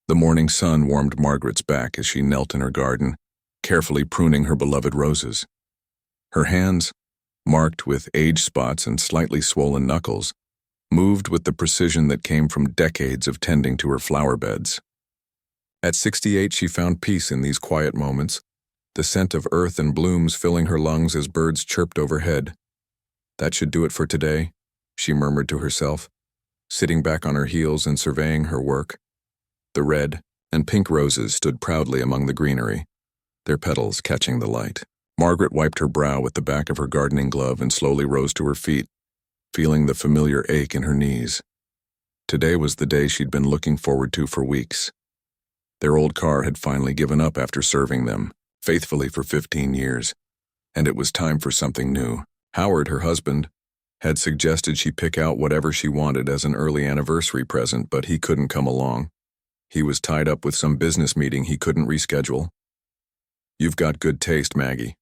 The morning sun warmed Margaret's back as she knelt in her garden, carefully pruning her beloved roses. Her hands, marked with age spots and slightly swollen knuckles, moved with the precision that came from decades of tending to her flower beds. At 68, she found peace in these quiet moments, the scent of earth and blooms filling her lungs as birds chirped overhead. That should do it for today, she murmured to herself, sitting back on her heels and surveying her work. The red and pink roses stood proudly among the greenery, their petals catching the light. Margaret wiped her brow with the back of her gardening glove and slowly rose to her feet, feeling the familiar ache in her knees. Today was the day she'd been looking forward to for weeks. Their old car had finally given up after serving them faithfully for 15 years, and it was time for something new. Howard, her husband, had suggested she pick out whatever she wanted as an early anniversary present, but he couldn't come along. He was tied up with some business meeting he couldn't reschedule. "You've got good taste, Maggie,"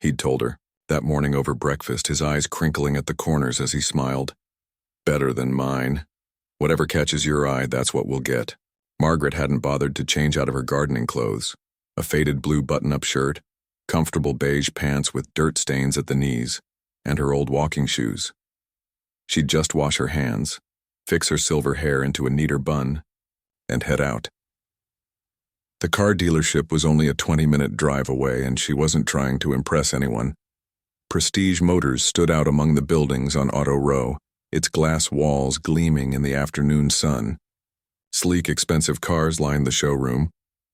he'd told her that morning over breakfast, his eyes crinkling at the corners as he smiled. "Better than mine. Whatever catches your eye, that's what we'll get." Margaret hadn't bothered to change out of her gardening clothes, a faded blue button-up shirt, comfortable beige pants with dirt stains at the knees, and her old walking shoes. She'd just wash her hands, fix her silver hair into a neater bun, and head out. The car dealership was only a 20-minute drive away, and she wasn't trying to impress anyone. Prestige Motors stood out among the buildings on Auto Row, its glass walls gleaming in the afternoon sun. Sleek, expensive cars lined the showroom,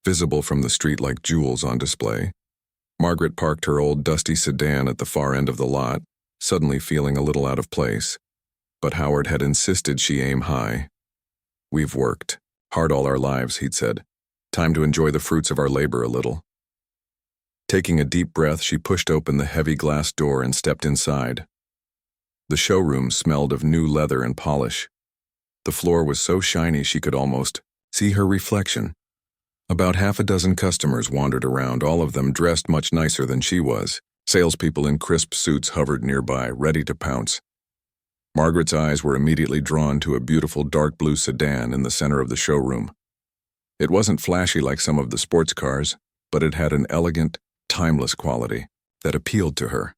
visible from the street like jewels on display. Margaret parked her old dusty sedan at the far end of the lot, suddenly feeling a little out of place. But Howard had insisted she aim high. "We've worked hard all our lives," he'd said. "Time to enjoy the fruits of our labor a little." Taking a deep breath, she pushed open the heavy glass door and stepped inside. The showroom smelled of new leather and polish. The floor was so shiny she could almost see her reflection. About half a dozen customers wandered around, all of them dressed much nicer than she was. Salespeople in crisp suits hovered nearby, ready to pounce. Margaret's eyes were immediately drawn to a beautiful dark blue sedan in the center of the showroom. It wasn't flashy like some of the sports cars, but it had an elegant, timeless quality that appealed to her.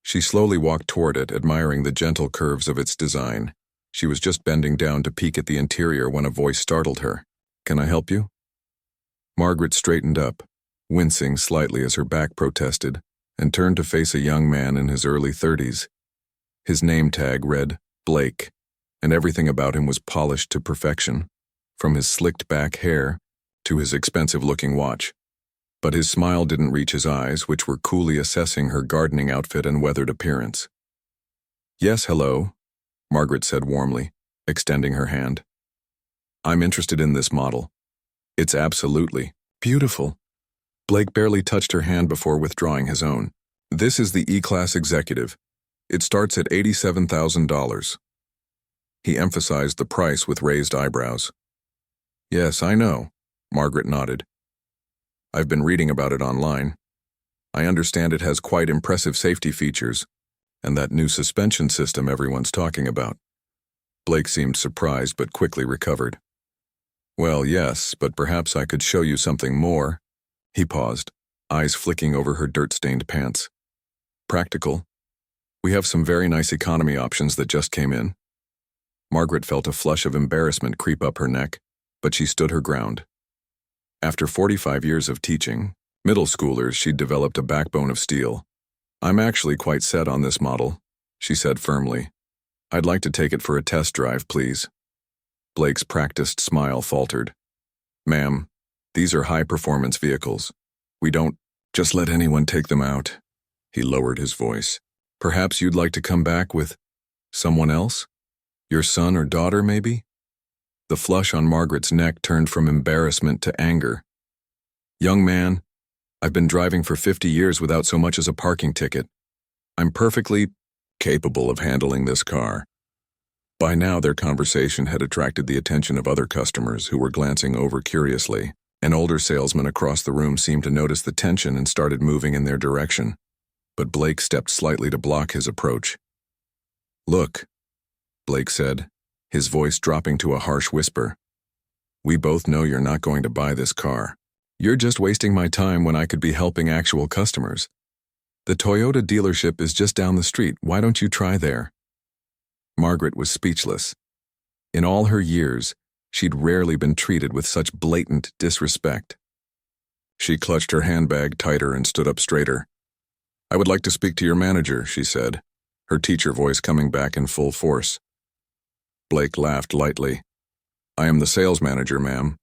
She slowly walked toward it, admiring the gentle curves of its design. She was just bending down to peek at the interior when a voice startled her. "Can I help you?" Margaret straightened up, wincing slightly as her back protested, and turned to face a young man in his early 30s. His name tag read Blake, and everything about him was polished to perfection, from his slicked back hair to his expensive-looking watch. But his smile didn't reach his eyes, which were coolly assessing her gardening outfit and weathered appearance. "Yes, hello," Margaret said warmly, extending her hand. "I'm interested in this model. It's absolutely beautiful." Blake barely touched her hand before withdrawing his own. "This is the E-Class Executive. It starts at $87,000. He emphasized the price with raised eyebrows. "Yes, I know," Margaret nodded. "I've been reading about it online. I understand it has quite impressive safety features, and that new suspension system everyone's talking about." Blake seemed surprised but quickly recovered. "Well, yes, but perhaps I could show you something more." He paused, eyes flicking over her dirt-stained pants. "Practical. We have some very nice economy options that just came in." Margaret felt a flush of embarrassment creep up her neck, but she stood her ground. After 45 years of teaching middle schoolers, she'd developed a backbone of steel. "I'm actually quite set on this model," she said firmly. "I'd like to take it for a test drive, please." Blake's practiced smile faltered. "Ma'am, these are high-performance vehicles. We don't just let anyone take them out." He lowered his voice. "Perhaps you'd like to come back with someone else? Your son or daughter, maybe?" The flush on Margaret's neck turned from embarrassment to anger. "Young man, I've been driving for 50 years without so much as a parking ticket. I'm perfectly capable of handling this car." By now, their conversation had attracted the attention of other customers who were glancing over curiously. An older salesman across the room seemed to notice the tension and started moving in their direction. But Blake stepped slightly to block his approach. "Look," Blake said, his voice dropping to a harsh whisper. We both know you're not going to buy this car. You're just wasting my time when I could be helping actual customers. The Toyota dealership is just down the street. Why don't you try there?" Margaret was speechless. In all her years, she'd rarely been treated with such blatant disrespect. She clutched her handbag tighter and stood up straighter. "I would like to speak to your manager," she said, her teacher voice coming back in full force. Blake laughed lightly. "I am the sales manager, ma'am."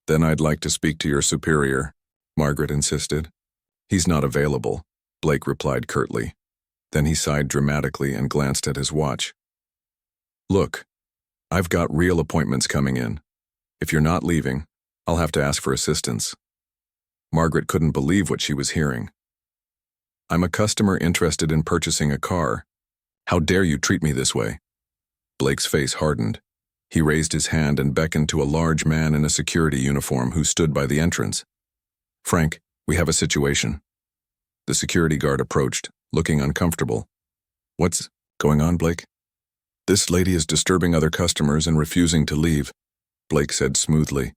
"Then I'd like to speak to your superior," Margaret insisted. "He's not available," Blake replied curtly. Then he sighed dramatically and glanced at his watch. "Look, I've got real appointments coming in. If you're not leaving, I'll have to ask for assistance." Margaret couldn't believe what she was hearing. "I'm a customer interested in purchasing a car. How dare you treat me this way?" Blake's face hardened. He raised his hand and beckoned to a large man in a security uniform who stood by the entrance. "Frank, we have a situation." The security guard approached, looking uncomfortable. "What's going on, Blake?" "This lady is disturbing other customers and refusing to leave," Blake said smoothly.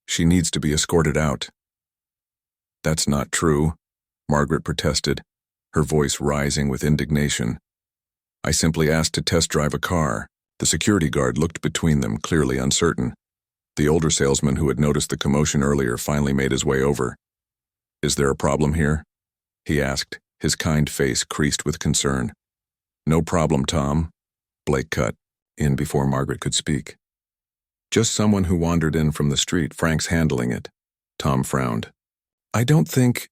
"She needs to be escorted out." "That's not true," Margaret protested, her voice rising with indignation. "I simply asked to test drive a car." The security guard looked between them, clearly uncertain. The older salesman who had noticed the commotion earlier finally made his way over. "Is there a problem here?" he asked, his kind face creased with concern. "No problem, Tom," Blake cut in before Margaret could speak. "Just someone who wandered in from the street. Frank's handling it." Tom frowned. "I don't think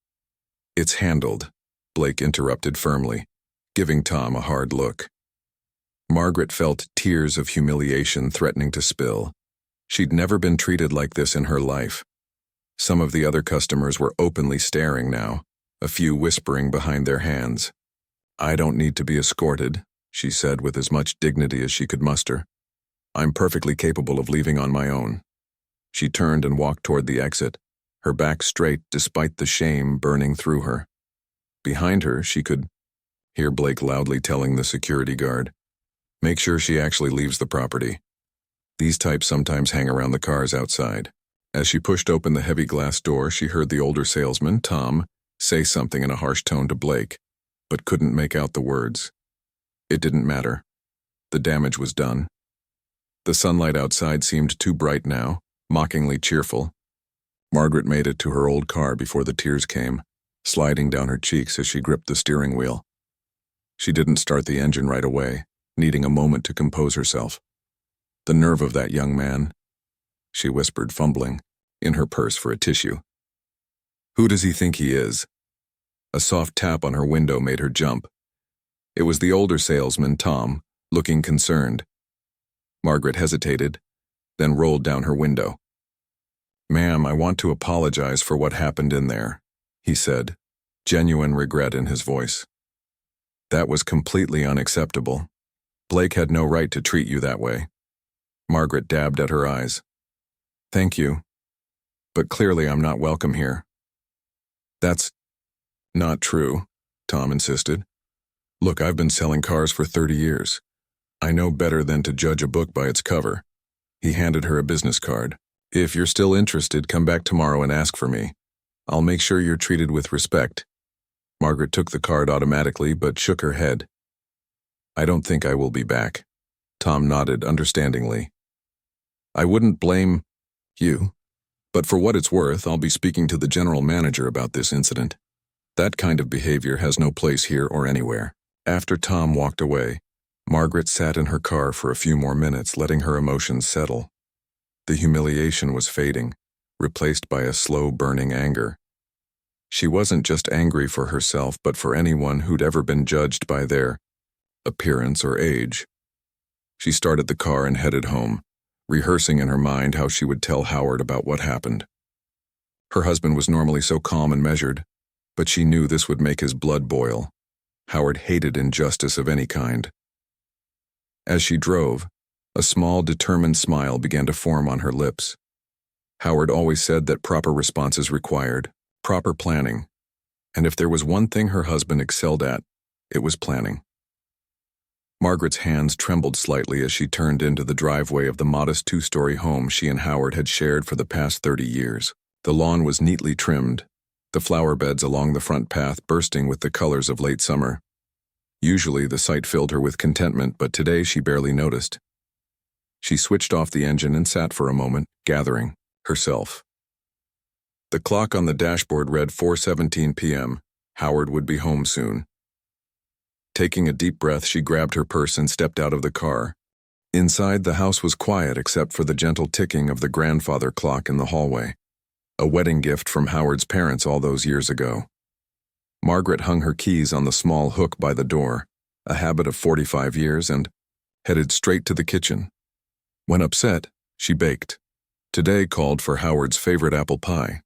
it's handled," Blake interrupted firmly, giving Tom a hard look. Margaret felt tears of humiliation threatening to spill. She'd never been treated like this in her life. Some of the other customers were openly staring now, a few whispering behind their hands. "I don't need to be escorted," she said with as much dignity as she could muster. "I'm perfectly capable of leaving on my own." She turned and walked toward the exit, her back straight despite the shame burning through her. Behind her, she could hear Blake loudly telling the security guard, "Make sure she actually leaves the property. These types sometimes hang around the cars outside." As she pushed open the heavy glass door, she heard the older salesman, Tom, say something in a harsh tone to Blake, but couldn't make out the words. It didn't matter. The damage was done. The sunlight outside seemed too bright now, mockingly cheerful. Margaret made it to her old car before the tears came, sliding down her cheeks as she gripped the steering wheel. She didn't start the engine right away, needing a moment to compose herself. "The nerve of that young man," she whispered, fumbling in her purse for a tissue. "Who does he think he is?" A soft tap on her window made her jump. It was the older salesman, Tom, looking concerned. Margaret hesitated, then rolled down her window. "Ma'am, I want to apologize for what happened in there," he said, genuine regret in his voice. "That was completely unacceptable. Blake had no right to treat you that way." Margaret dabbed at her eyes. "Thank you. But clearly I'm not welcome here." "That's not true," Tom insisted. "Look, I've been selling cars for 30 years. I know better than to judge a book by its cover." He handed her a business card. "If you're still interested, come back tomorrow and ask for me. I'll make sure you're treated with respect." Margaret took the card automatically but shook her head. "I don't think I will be back." Tom nodded understandingly. "I wouldn't blame you, but for what it's worth, I'll be speaking to the general manager about this incident. That kind of behavior has no place here or anywhere." After Tom walked away, Margaret sat in her car for a few more minutes, letting her emotions settle. The humiliation was fading, replaced by a slow burning anger. She wasn't just angry for herself, but for anyone who'd ever been judged by their appearance or age. She started the car and headed home, rehearsing in her mind how she would tell Howard about what happened. Her husband was normally so calm and measured, but she knew this would make his blood boil. Howard hated injustice of any kind. As she drove, a small, determined smile began to form on her lips. Howard always said that proper responses required proper planning, and if there was one thing her husband excelled at, it was planning. Margaret's hands trembled slightly as she turned into the driveway of the modest two-story home she and Howard had shared for the past 30 years. The lawn was neatly trimmed, the flower beds along the front path bursting with the colors of late summer. Usually the sight filled her with contentment, but today she barely noticed. She switched off the engine and sat for a moment, gathering herself. The clock on the dashboard read 4:17 p.m. Howard would be home soon. Taking a deep breath, she grabbed her purse and stepped out of the car. Inside, the house was quiet except for the gentle ticking of the grandfather clock in the hallway, a wedding gift from Howard's parents all those years ago. Margaret hung her keys on the small hook by the door, a habit of 45 years, and headed straight to the kitchen. When upset, she baked. Today called for Howard's favorite apple pie.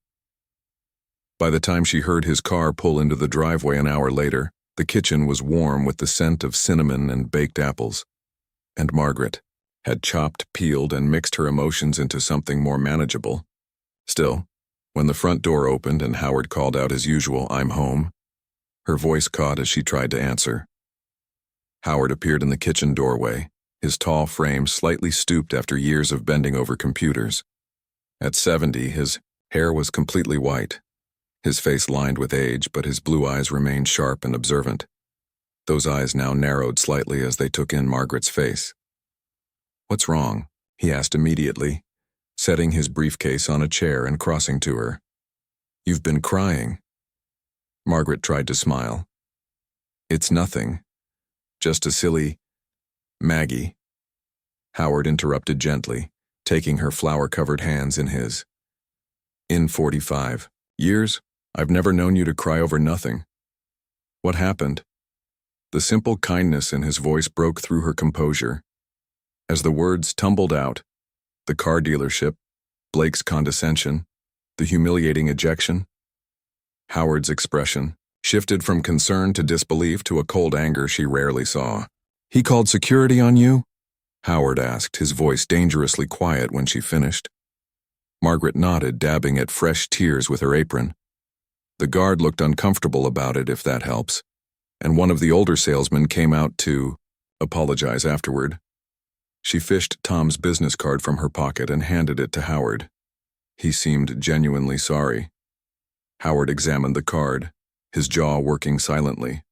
By the time she heard his car pull into the driveway an hour later, the kitchen was warm with the scent of cinnamon and baked apples. And Margaret had chopped, peeled, and mixed her emotions into something more manageable. Still, when the front door opened and Howard called out his usual, "I'm home," her voice caught as she tried to answer. Howard appeared in the kitchen doorway, his tall frame slightly stooped after years of bending over computers. At 70, his hair was completely white, his face lined with age, but his blue eyes remained sharp and observant. Those eyes now narrowed slightly as they took in Margaret's face. "What's wrong?" he asked immediately, setting his briefcase on a chair and crossing to her. "You've been crying." Margaret tried to smile. "It's nothing. Just a silly—" "Maggie." Howard interrupted gently, taking her flower-covered hands in his. "In 45 years, I've never known you to cry over nothing. What happened?" The simple kindness in his voice broke through her composure. As the words tumbled out, the car dealership, Blake's condescension, the humiliating ejection, Howard's expression shifted from concern to disbelief to a cold anger she rarely saw. "He called security on you?" Howard asked, his voice dangerously quiet when she finished. Margaret nodded, dabbing at fresh tears with her apron. The guard looked uncomfortable about it, if that helps, and one of the older salesmen came out to apologize afterward. She fished Tom's business card from her pocket and handed it to Howard. He seemed genuinely sorry. Howard examined the card, his jaw working silently.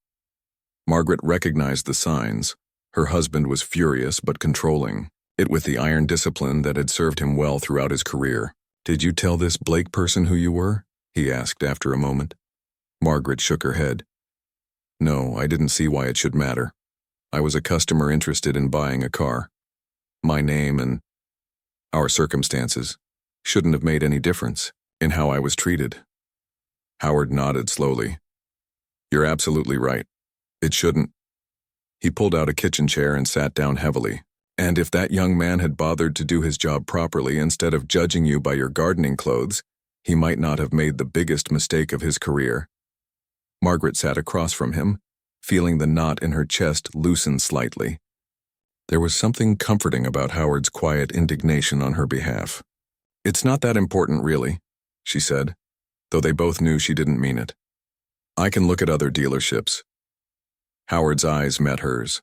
Margaret recognized the signs. Her husband was furious but controlling, it with the iron discipline that had served him well throughout his career. "Did you tell this Blake person who you were?" he asked after a moment. Margaret shook her head. "No, I didn't see why it should matter. I was a customer interested in buying a car. My name and our circumstances shouldn't have made any difference in how I was treated." Howard nodded slowly. "You're absolutely right. It shouldn't." He pulled out a kitchen chair and sat down heavily. "And if that young man had bothered to do his job properly instead of judging you by your gardening clothes, he might not have made the biggest mistake of his career." Margaret sat across from him, feeling the knot in her chest loosen slightly. There was something comforting about Howard's quiet indignation on her behalf. "It's not that important, really," she said, though they both knew she didn't mean it. "I can look at other dealerships." Howard's eyes met hers.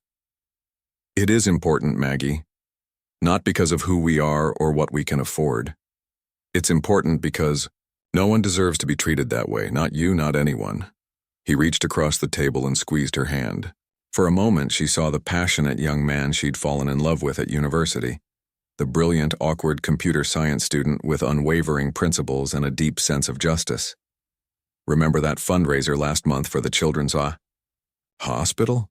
"It is important, Maggie. Not because of who we are or what we can afford. It's important because no one deserves to be treated that way, not you, not anyone." He reached across the table and squeezed her hand. For a moment, she saw the passionate young man she'd fallen in love with at university, the brilliant, awkward computer science student with unwavering principles and a deep sense of justice. "Remember that fundraiser last month for the children's hospital?"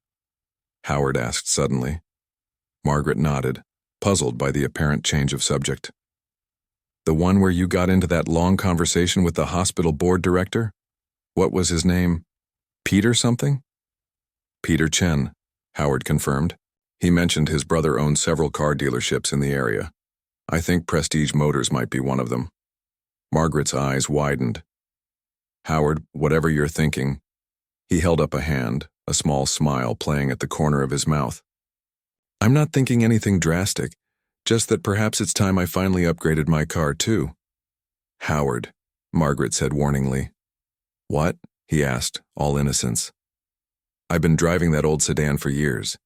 Howard asked suddenly. Margaret nodded, puzzled by the apparent change of subject. "The one where you got into that long conversation with the hospital board director? What was his name? Peter something?" "Peter Chen," Howard confirmed. "He mentioned his brother owned several car dealerships in the area. I think Prestige Motors might be one of them." Margaret's eyes widened. "Howard, whatever you're thinking." He held up a hand, a small smile playing at the corner of his mouth. "I'm not thinking anything drastic, just that perhaps it's time I finally upgraded my car too." "Howard," Margaret said warningly. "What?" he asked, all innocence. "I've been driving that old sedan for years.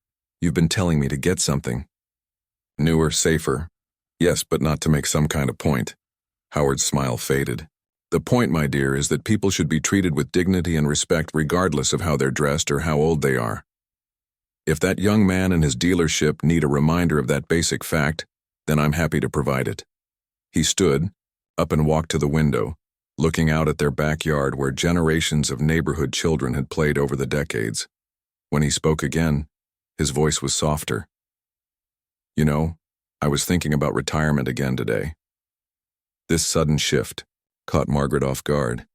You've been telling me to get something. Newer, safer. Yes, but not to make some kind of point. Howard's smile faded. The point, my dear, is that people should be treated with dignity and respect regardless of how they're dressed or how old they are. If that young man and his dealership need a reminder of that basic fact, then I'm happy to provide it. He stood up and walked to the window, looking out at their backyard where generations of neighborhood children had played over the decades. When he spoke again, his voice was softer. You know, I was thinking about retirement again today. This sudden shift caught Margaret off guard.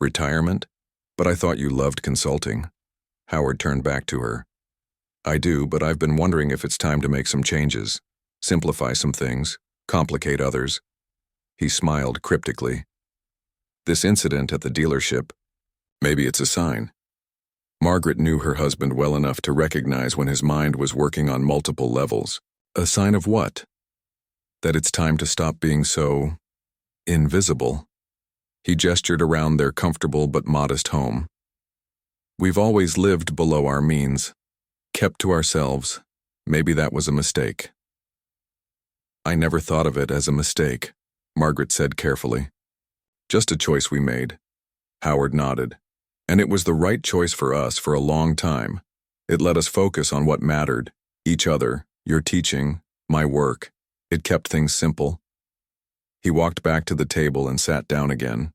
Retirement? But I thought you loved consulting. Howard turned back to her. I do, but I've been wondering if it's time to make some changes, simplify some things, complicate others. He smiled cryptically. This incident at the dealership, maybe it's a sign. Margaret knew her husband well enough to recognize when his mind was working on multiple levels. A sign of what? That it's time to stop being so invisible. He gestured around their comfortable but modest home. We've always lived below our means, kept to ourselves. Maybe that was a mistake. I never thought of it as a mistake, Margaret said carefully. Just a choice we made. Howard nodded. And it was the right choice for us for a long time. It let us focus on what mattered, each other, your teaching, my work. It kept things simple. He walked back to the table and sat down again.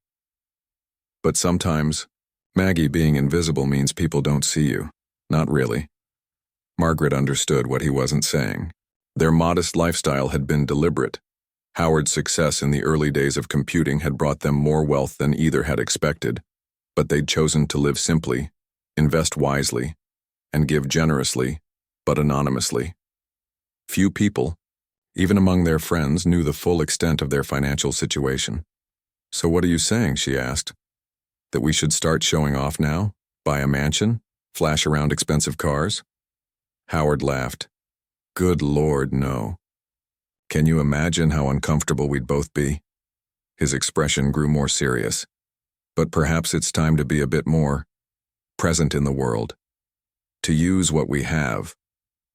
But sometimes, Maggie, being invisible means people don't see you. Not really. Margaret understood what he wasn't saying. Their modest lifestyle had been deliberate. Howard's success in the early days of computing had brought them more wealth than either had expected, but they'd chosen to live simply, invest wisely, and give generously, but anonymously. Few people, even among their friends, knew the full extent of their financial situation. So what are you saying, she asked? That we should start showing off now? Buy a mansion? Flash around expensive cars? Howard laughed. Good Lord, no. Can you imagine how uncomfortable we'd both be? His expression grew more serious. But perhaps it's time to be a bit more present in the world. To use what we have,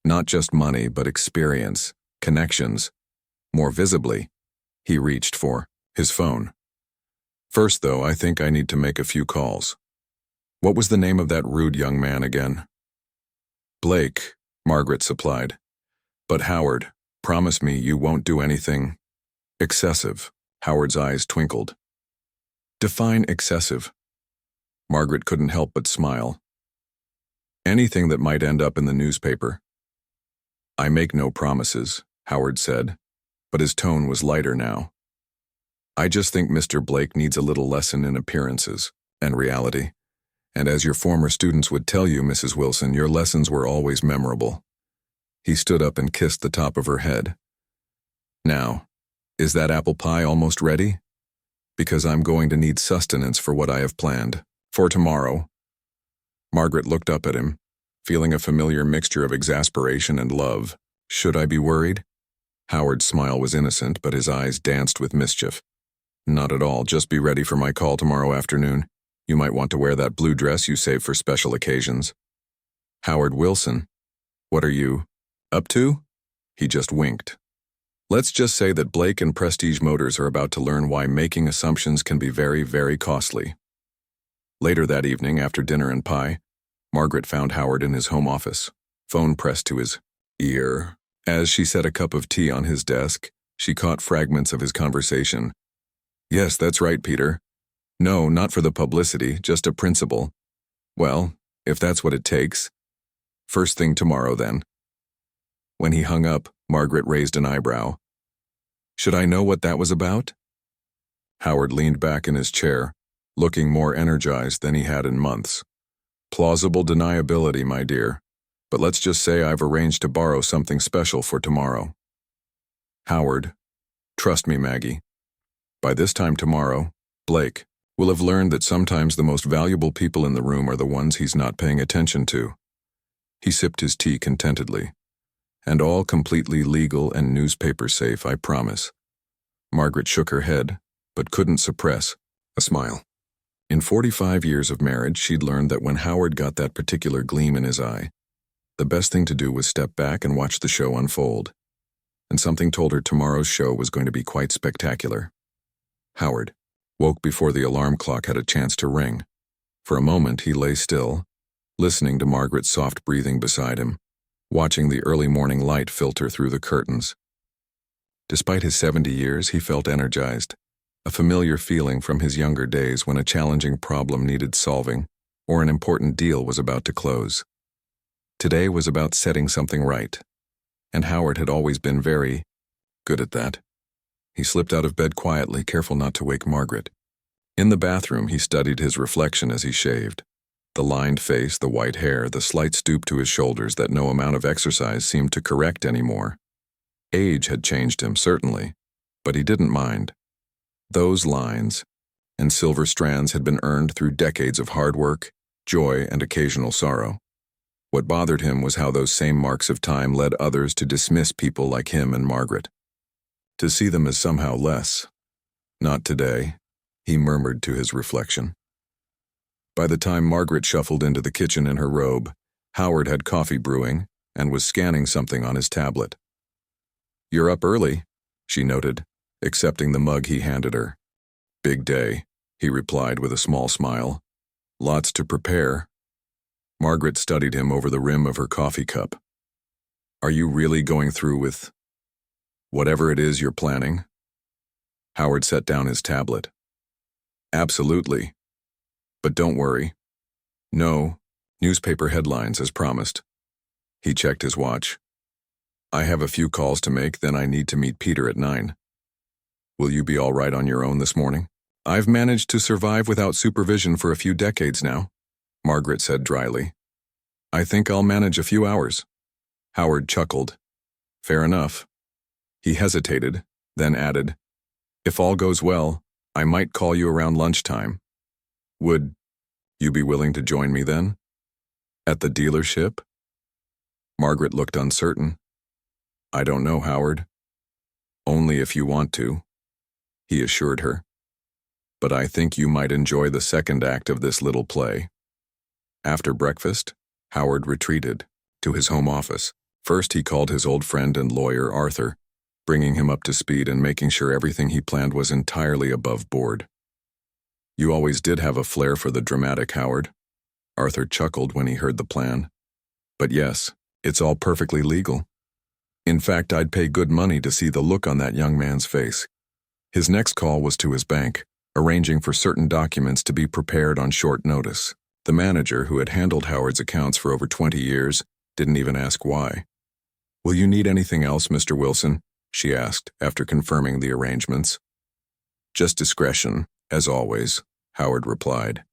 not just money, but experience, connections. More visibly, he reached for his phone. First, though, I think I need to make a few calls. What was the name of that rude young man again? Blake, Margaret supplied. But Howard, promise me you won't do anything excessive. Howard's eyes twinkled. Define excessive. Margaret couldn't help but smile. Anything that might end up in the newspaper. I make no promises, Howard said, but his tone was lighter now. I just think Mr. Blake needs a little lesson in appearances and reality. And as your former students would tell you, Mrs. Wilson, your lessons were always memorable. He stood up and kissed the top of her head. Now, is that apple pie almost ready? Because I'm going to need sustenance for what I have planned. For tomorrow. Margaret looked up at him, feeling a familiar mixture of exasperation and love. Should I be worried? Howard's smile was innocent, but his eyes danced with mischief. Not at all, just be ready for my call tomorrow afternoon. You might want to wear that blue dress you save for special occasions. Howard Wilson, what are you up to? He just winked. Let's just say that Blake and Prestige Motors are about to learn why making assumptions can be very, very costly. Later that evening, after dinner and pie, Margaret found Howard in his home office, phone pressed to his ear. As she set a cup of tea on his desk, she caught fragments of his conversation. Yes, that's right, Peter. No, not for the publicity, just a principle. Well, if that's what it takes. First thing tomorrow, then. When he hung up, Margaret raised an eyebrow. Should I know what that was about? Howard leaned back in his chair, looking more energized than he had in months. Plausible deniability, my dear. But let's just say I've arranged to borrow something special for tomorrow. Howard, trust me, Maggie. By this time tomorrow, Blake will have learned that sometimes the most valuable people in the room are the ones he's not paying attention to. He sipped his tea contentedly. And all completely legal and newspaper safe, I promise. Margaret shook her head, but couldn't suppress a smile. In 45 years of marriage, she'd learned that when Howard got that particular gleam in his eye, The best thing to do was step back and watch the show unfold. And something told her tomorrow's show was going to be quite spectacular. Howard woke before the alarm clock had a chance to ring. For a moment he lay still, listening to Margaret's soft breathing beside him, watching the early morning light filter through the curtains. Despite his 70 years, he felt energized, a familiar feeling from his younger days when a challenging problem needed solving or an important deal was about to close. Today was about setting something right, and Howard had always been very good at that. He slipped out of bed quietly, careful not to wake Margaret. In the bathroom, he studied his reflection as he shaved. The lined face, the white hair, the slight stoop to his shoulders that no amount of exercise seemed to correct anymore. Age had changed him, certainly, but he didn't mind. Those lines and silver strands had been earned through decades of hard work, joy, and occasional sorrow. What bothered him was how those same marks of time led others to dismiss people like him and Margaret, to see them as somehow less. Not today, he murmured to his reflection. By the time Margaret shuffled into the kitchen in her robe, Howard had coffee brewing and was scanning something on his tablet. "You're up early," she noted, accepting the mug he handed her. "Big day," he replied with a small smile. "Lots to prepare." Margaret studied him over the rim of her coffee cup. "Are you really going through with whatever it is you're planning?" Howard set down his tablet. "Absolutely. But don't worry. No, newspaper headlines as promised." He checked his watch. "I have a few calls to make, then I need to meet Peter at 9. Will you be all right on your own this morning?" "I've managed to survive without supervision for a few decades now," Margaret said dryly. "I think I'll manage a few hours." Howard chuckled. "Fair enough." He hesitated, then added, "If all goes well, I might call you around lunchtime. Would you be willing to join me then? At the dealership?" Margaret looked uncertain. "I don't know, Howard. Only if you want to," he assured her. "But I think you might enjoy the second act of this little play." After breakfast, Howard retreated to his home office. First, he called his old friend and lawyer, Arthur, bringing him up to speed and making sure everything he planned was entirely above board. "You always did have a flair for the dramatic, Howard." Arthur chuckled when he heard the plan. "But yes, it's all perfectly legal. In fact, I'd pay good money to see the look on that young man's face." His next call was to his bank, arranging for certain documents to be prepared on short notice. The manager, who had handled Howard's accounts for over 20 years, didn't even ask why. "Will you need anything else, Mr. Wilson?" she asked, after confirming the arrangements. "Just discretion, as always," Howard replied.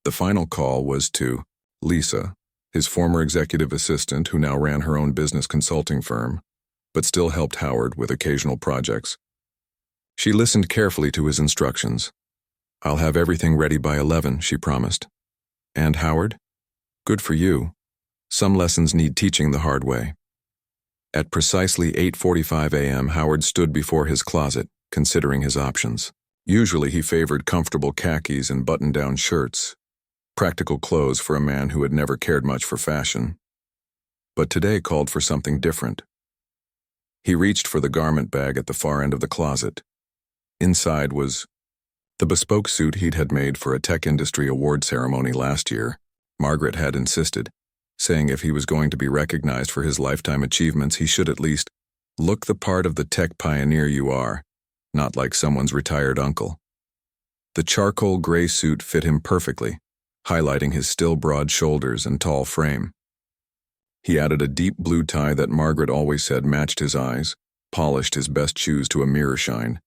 The final call was to Lisa, his former executive assistant who now ran her own business consulting firm, but still helped Howard with occasional projects. She listened carefully to his instructions. "I'll have everything ready by 11, she promised. "And Howard? Good for you. Some lessons need teaching the hard way." At precisely 8:45 a.m., Howard stood before his closet, considering his options. Usually he favored comfortable khakis and button-down shirts, practical clothes for a man who had never cared much for fashion. But today called for something different. He reached for the garment bag at the far end of the closet. Inside was the bespoke suit he'd had made for a tech industry award ceremony last year. Margaret had insisted, saying if he was going to be recognized for his lifetime achievements, he should at least look the part of the tech pioneer you are, not like someone's retired uncle. The charcoal gray suit fit him perfectly, highlighting his still broad shoulders and tall frame. He added a deep blue tie that Margaret always said matched his eyes, polished his best shoes to a mirror shine,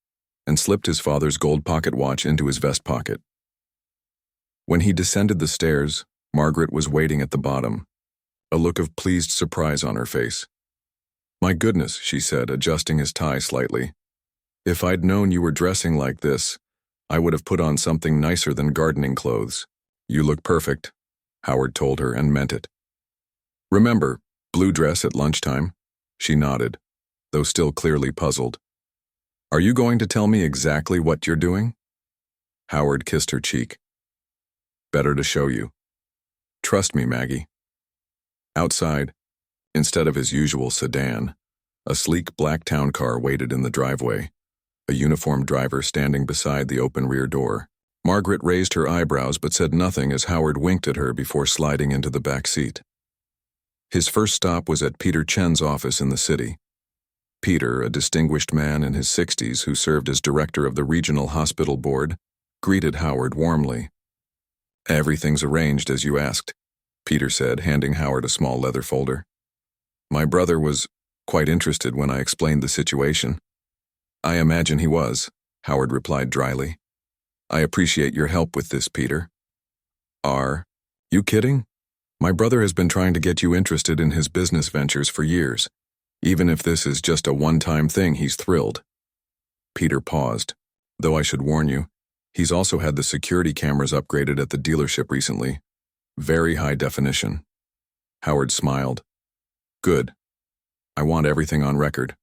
and slipped his father's gold pocket watch into his vest pocket. When he descended the stairs, Margaret was waiting at the bottom, a look of pleased surprise on her face. "My goodness," she said, adjusting his tie slightly. "If I'd known you were dressing like this, I would have put on something nicer than gardening clothes." "You look perfect," Howard told her, and meant it. "Remember, blue dress at lunchtime?" She nodded, though still clearly puzzled. "Are you going to tell me exactly what you're doing?" Howard kissed her cheek. "Better to show you. Trust me, Maggie." Outside, Instead of his usual sedan, a sleek black town car waited in the driveway, a uniformed driver standing beside the open rear door. Margaret raised her eyebrows but said nothing as Howard winked at her before sliding into the back seat. His first stop was at Peter Chen's office in the city. Peter, a distinguished man in his 60s who served as director of the regional hospital board, greeted Howard warmly. "Everything's arranged as you asked," Peter said, handing Howard a small leather folder. "My brother was quite interested when I explained the situation." "I imagine he was," Howard replied dryly. "I appreciate your help with this, Peter." "Are you kidding? My brother has been trying to get you interested in his business ventures for years. Even if this is just a one-time thing, he's thrilled." Peter paused. "Though I should warn you, he's also had the security cameras upgraded at the dealership recently. Very high definition." Howard smiled. "Good. I want everything on record."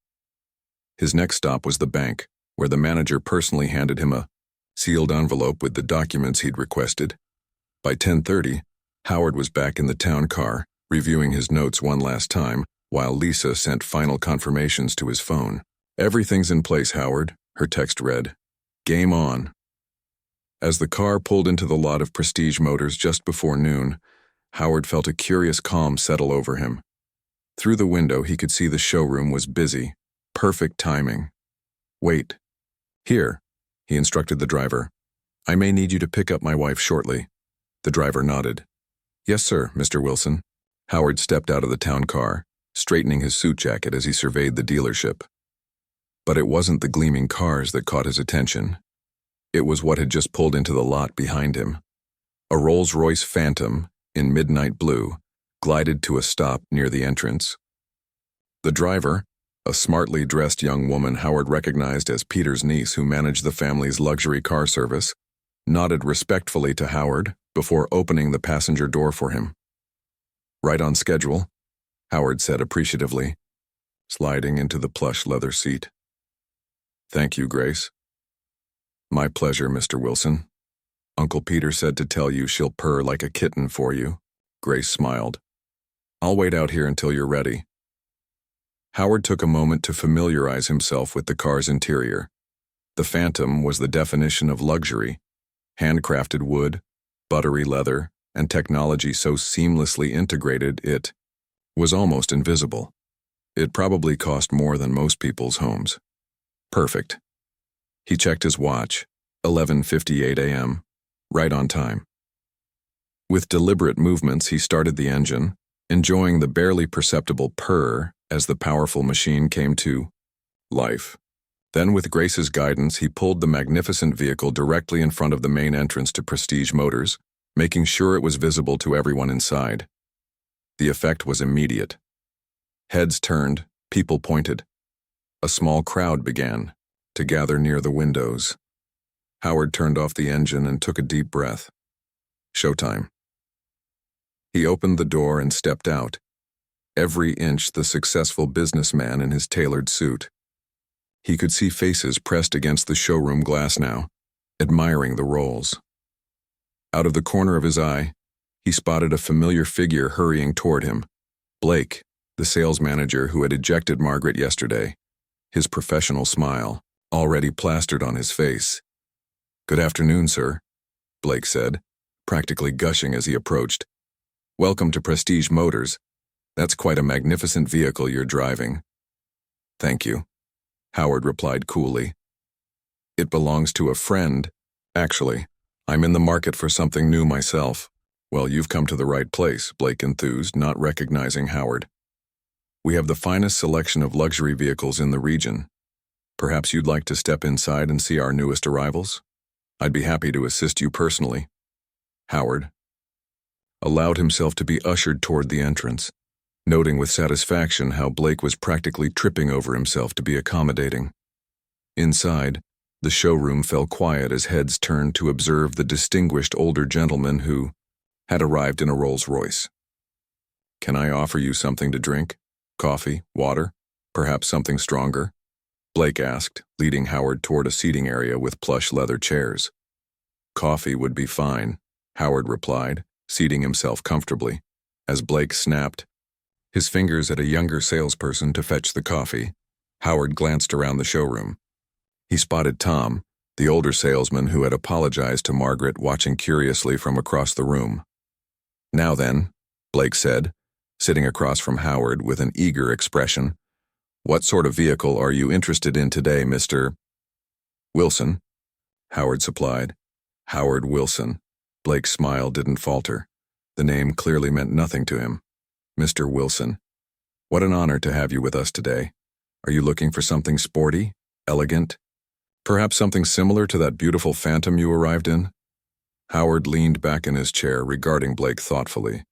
His next stop was the bank, where the manager personally handed him a sealed envelope with the documents he'd requested. By 10:30, Howard was back in the town car, reviewing his notes one last time, while Lisa sent final confirmations to his phone. "Everything's in place, Howard," her text read. "Game on." As the car pulled into the lot of Prestige Motors just before noon, Howard felt a curious calm settle over him. Through the window, he could see the showroom was busy. Perfect timing. "Wait. Here," he instructed the driver. "I may need you to pick up my wife shortly." The driver nodded. "Yes, sir, Mr. Wilson." Howard stepped out of the town car, straightening his suit jacket as he surveyed the dealership. But it wasn't the gleaming cars that caught his attention. It was what had just pulled into the lot behind him. A Rolls-Royce Phantom, in midnight blue, glided to a stop near the entrance. The driver, a smartly dressed young woman Howard recognized as Peter's niece who managed the family's luxury car service, nodded respectfully to Howard before opening the passenger door for him. "Right on schedule," Howard said appreciatively, sliding into the plush leather seat. "Thank you, Grace." "My pleasure, Mr. Wilson. Uncle Peter said to tell you she'll purr like a kitten for you." Grace smiled. "I'll wait out here until you're ready." Howard took a moment to familiarize himself with the car's interior. The Phantom was the definition of luxury. Handcrafted wood, buttery leather, and technology so seamlessly integrated it was almost invisible. It probably cost more than most people's homes. Perfect. He checked his watch, 11:58 a.m., right on time. With deliberate movements, he started the engine, enjoying the barely perceptible purr as the powerful machine came to life. Then, with Grace's guidance, he pulled the magnificent vehicle directly in front of the main entrance to Prestige Motors, making sure it was visible to everyone inside. The effect was immediate. Heads turned, people pointed. A small crowd began to gather near the windows. Howard turned off the engine and took a deep breath. Showtime. He opened the door and stepped out, every inch the successful businessman in his tailored suit. He could see faces pressed against the showroom glass now, admiring the Rolls. Out of the corner of his eye, he spotted a familiar figure hurrying toward him. Blake, the sales manager who had ejected Margaret yesterday, his professional smile already plastered on his face. "Good afternoon, sir," Blake said, practically gushing as he approached. "Welcome to Prestige Motors. That's quite a magnificent vehicle you're driving." "Thank you," Howard replied coolly. "It belongs to a friend. Actually, I'm in the market for something new myself." "Well, you've come to the right place," Blake enthused, not recognizing Howard. "We have the finest selection of luxury vehicles in the region. Perhaps you'd like to step inside and see our newest arrivals? I'd be happy to assist you personally." Howard allowed himself to be ushered toward the entrance, noting with satisfaction how Blake was practically tripping over himself to be accommodating. Inside, the showroom fell quiet as heads turned to observe the distinguished older gentleman who had arrived in a Rolls-Royce. "Can I offer you something to drink? Coffee, water, perhaps something stronger?" Blake asked, leading Howard toward a seating area with plush leather chairs. "Coffee would be fine," Howard replied, seating himself comfortably, as Blake snapped his fingers at a younger salesperson to fetch the coffee, Howard glanced around the showroom. He spotted Tom, the older salesman who had apologized to Margaret, watching curiously from across the room. "Now then," Blake said, sitting across from Howard with an eager expression, "what sort of vehicle are you interested in today, Mr. Wilson?" Howard supplied. Howard Wilson. Blake's smile didn't falter. The name clearly meant nothing to him. "Mr. Wilson, what an honor to have you with us today. Are you looking for something sporty, elegant? Perhaps something similar to that beautiful Phantom you arrived in?" Howard leaned back in his chair, regarding Blake thoughtfully.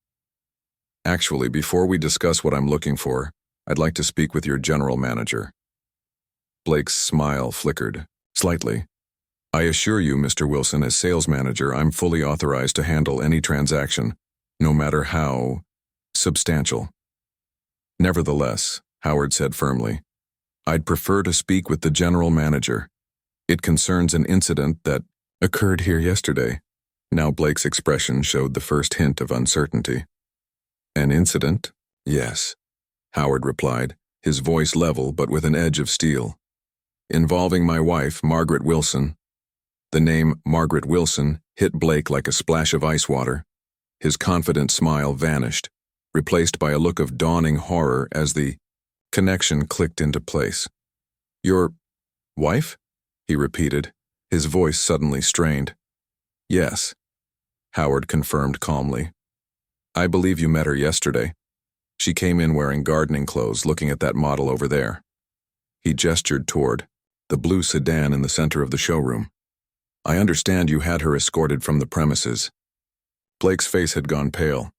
"Actually, before we discuss what I'm looking for, I'd like to speak with your general manager." Blake's smile flickered, slightly. "I assure you, Mr. Wilson, as sales manager, I'm fully authorized to handle any transaction, no matter how substantial." "Nevertheless," Howard said firmly, "I'd prefer to speak with the general manager. It concerns an incident that occurred here yesterday." Now Blake's expression showed the first hint of uncertainty. "An incident? Yes," Howard replied, his voice level but with an edge of steel. "Involving my wife, Margaret Wilson." The name Margaret Wilson hit Blake like a splash of ice water. His confident smile vanished, replaced by a look of dawning horror as the connection clicked into place. "Your wife?" he repeated, his voice suddenly strained. "Yes," Howard confirmed calmly. "I believe you met her yesterday. She came in wearing gardening clothes, looking at that model over there." He gestured toward the blue sedan in the center of the showroom. "I understand you had her escorted from the premises." Blake's face had gone pale.